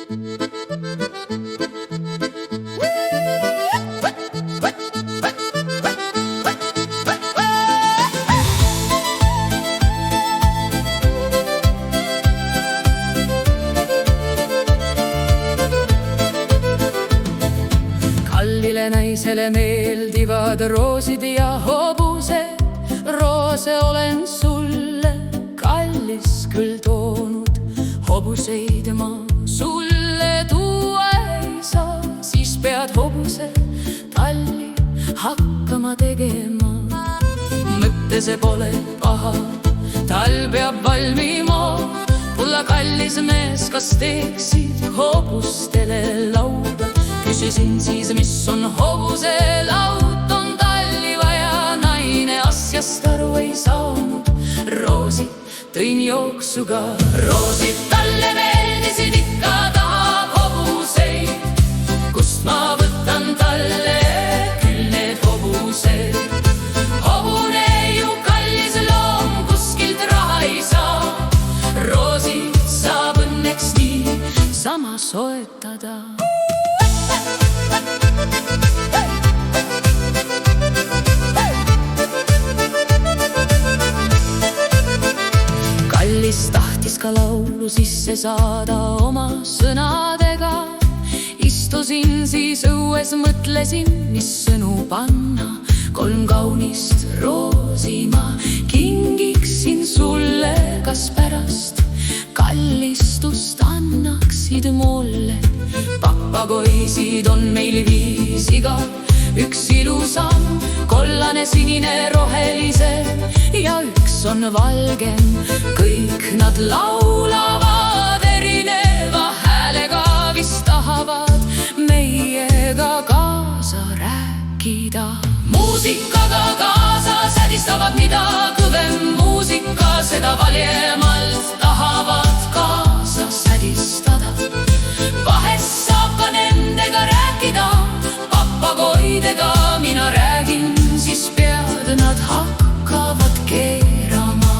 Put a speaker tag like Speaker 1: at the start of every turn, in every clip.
Speaker 1: Kallile naisele meeldivad roosid ja hobused. Roose olen sulle, kallis, küll toonud. Hobuseid ma sulle tuua ei saa, siis pead hobuse talli hakkama tegema. Mõtte see pole paha, tal peab valmima. Mulla kallis mees, kas teeksid hobustele lauda? Küsisin siis, mis on hobuse laud, on talli vaja. Naine asjast aru ei saanud, roosid tõin jooksuga. Roosid talle meeldisid, ikka tahab hobuseid. Kust ma võtan talle küll need hobused? Hobune ju kallis loom, kuskilt raha ei saa. Roosid saab õnneks nii sama soetada. Kallis tahtis ka laulu sisse saada oma sõnadega. Istusin siis õues, mõtlesin, mis sõnu panna. 3 kaunist roosi ma kingiksin sulle. Kas pärast kallistust annaksid mulle? Papagoisid on meil 5, iga üks ilusam. Kollane, sinine, rohelise ja üks on valgem. Kõik nad laulavad erineva häälega, vist tahavad meiega kaasa rääkida. Muusikaga kaasa sädistavad, mida kõvem muusika, seda valjemalt tahavad kaasa sädistada. Vahest saab ka nendega rääkida, papagoidega mina räägin, siis pead nad hakkavad keerama.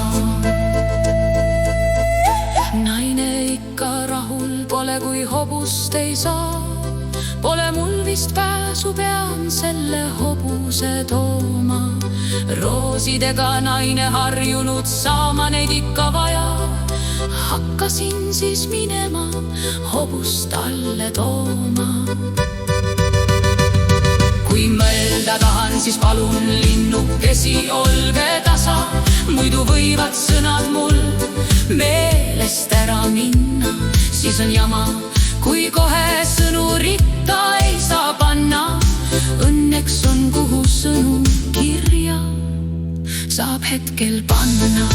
Speaker 1: Naine ikka rahul pole, kui hobust ei saa. Pole mul vist pääsu, pean selle hobuse tooma. Roosidega naine harjunud, saama neid ikka vaja. Hakkasin siis minema hobust talle tooma. Kui mõelda tahan, siis palun linnukesi, olge tasa. Muidu võivad sõnad mul meelest ära minna. Siis on jama, kui kohe sõnu ritta ei saa panna. Õnneks on, kuhu sõnu kirja saab hetkel panna.